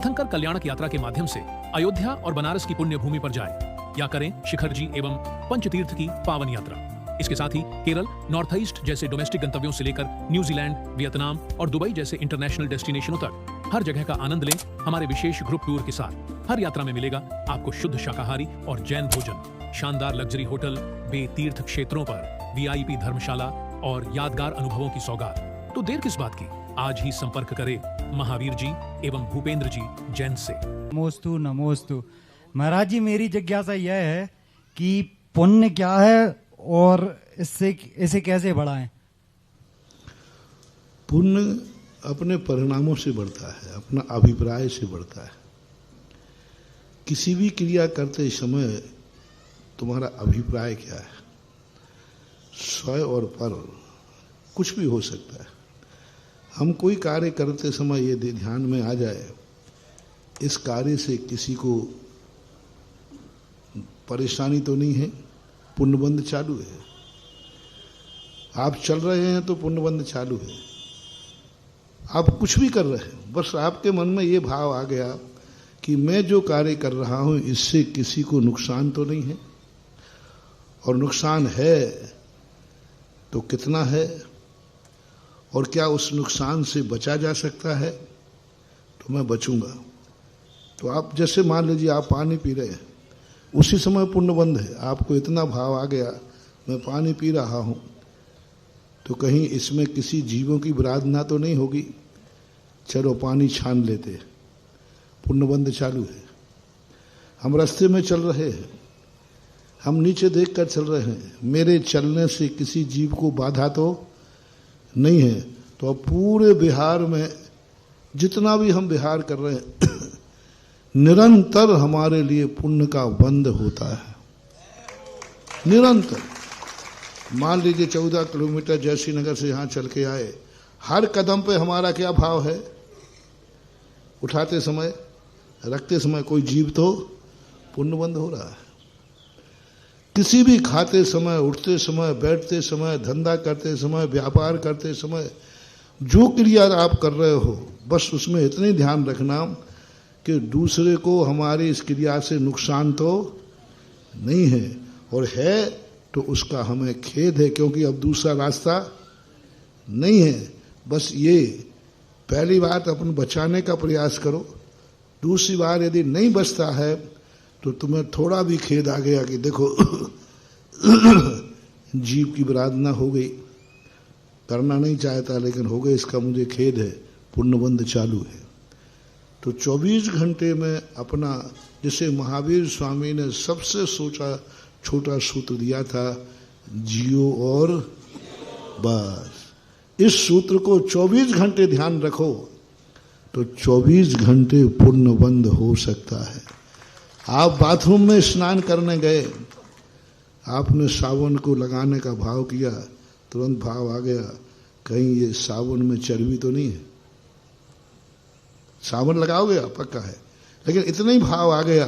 तीर्थंकर कल्याणक यात्रा के माध्यम से अयोध्या और बनारस की पुण्य भूमि पर जाएं या करें शिखर जी एवं पंचतीर्थ की पावन यात्रा। इसके साथ ही केरल, नॉर्थ ईस्ट जैसे डोमेस्टिक गंतव्यों से लेकर न्यूजीलैंड, वियतनाम और दुबई जैसे इंटरनेशनल डेस्टिनेशनों तक हर जगह का आनंद लें हमारे विशेष ग्रुप टूर के साथ। हर यात्रा में मिलेगा आपको शुद्ध शाकाहारी और जैन भोजन, शानदार लग्जरी होटल, तीर्थ क्षेत्रों पर वीआईपी धर्मशाला और यादगार अनुभवों की सौगात। तो देर किस बात की, आज ही संपर्क करें महावीर जी एवं भूपेंद्र जी जैन से। नमोस्तु नमोस्तु। महाराज जी, मेरी जिज्ञासा यह है कि पुण्य क्या है और इसे कैसे बढ़ाएं? पुण्य अपने परिणामों से बढ़ता है, अपना अभिप्राय से बढ़ता है। किसी भी क्रिया करते समय तुम्हारा अभिप्राय क्या है? स्वयं और पर कुछ भी हो सकता है। हम कोई कार्य करते समय ये ध्यान में आ जाए, इस कार्य से किसी को परेशानी तो नहीं है, पुण्यबंध चालू है। आप चल रहे हैं तो पुण्यबंध चालू है। आप कुछ भी कर रहे हैं, बस आपके मन में ये भाव आ गया कि मैं जो कार्य कर रहा हूं इससे किसी को नुकसान तो नहीं है, और नुकसान है तो कितना है, और क्या उस नुकसान से बचा जा सकता है, तो मैं बचूंगा। तो आप जैसे मान लीजिए आप पानी पी रहे हैं, उसी समय पुण्यबंध है। आपको इतना भाव आ गया मैं पानी पी रहा हूं, तो कहीं इसमें किसी जीवों की विराधना तो नहीं होगी, चलो पानी छान लेते, पुण्यबंध चालू है। हम रास्ते में चल रहे हैं, हम नीचे देखकर चल रहे हैं, मेरे चलने से किसी जीव को बाधा तो नहीं है, तो अब पूरे बिहार में जितना भी हम विहार कर रहे हैं निरंतर हमारे लिए पुण्य का बंध होता है। निरंतर मान लीजिए 14 किलोमीटर जयश्री नगर से यहाँ चल के आए, हर कदम पे हमारा क्या भाव है? उठाते समय, रखते समय कोई जीव तो पुण्यबंध हो रहा है। किसी भी खाते समय, उठते समय, बैठते समय, धंधा करते समय, व्यापार करते समय, जो क्रिया आप कर रहे हो बस उसमें इतनी ध्यान रखना कि दूसरे को हमारी इस क्रिया से नुकसान तो नहीं है, और है तो उसका हमें खेद है, क्योंकि अब दूसरा रास्ता नहीं है। बस ये पहली बात अपन बचाने का प्रयास करो। दूसरी बार यदि नहीं बचता है तो तुम्हें थोड़ा भी खेद आ गया कि देखो जीव की विराधना हो गई, करना नहीं चाहता लेकिन हो गई, इसका मुझे खेद है, पुण्यबंध चालू है। तो 24 घंटे में अपना, जिसे महावीर स्वामी ने सबसे छोटा सूत्र दिया था, जियो और बस। इस सूत्र को 24 घंटे ध्यान रखो तो 24 घंटे पुण्यबंध हो सकता है। आप बाथरूम में स्नान करने गए, आपने साबुन को लगाने का भाव किया, तुरंत भाव आ गया कहीं ये साबुन में चर्बी तो नहीं है। साबुन लगाओगे आप, पक्का है, लेकिन इतना ही भाव आ गया,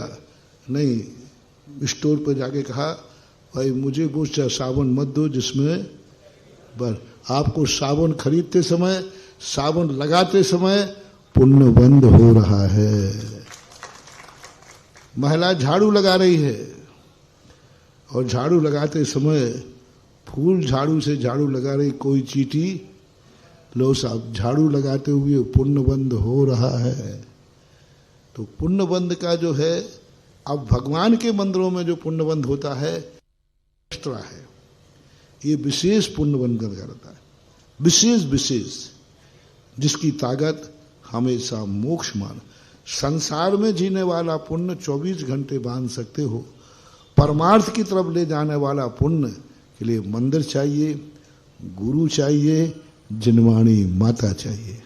नहीं, स्टोर पर जाके कहा भाई मुझे वो साबुन मत दो जिसमें, बस आपको साबुन खरीदते समय, साबुन लगाते समय पुण्यबंध हो रहा है। महिला झाड़ू लगा रही है और झाड़ू लगाते समय फूल झाड़ू से झाड़ू लगा रही, कोई चींटी, लो साहब झाड़ू लगाते हुए पुण्यबंध हो रहा है। तो पुण्यबंध का जो है, अब भगवान के मंदिरों में जो पुण्यबंध होता है एक्स्ट्रा है, ये विशेष पुण्यबंध करता है, विशेष जिसकी ताकत हमेशा मोक्ष मान। संसार में जीने वाला पुण्य 24 घंटे बांध सकते हो, परमार्थ की तरफ ले जाने वाला पुण्य के लिए मंदिर चाहिए, गुरु चाहिए, जिनवाणी माता चाहिए।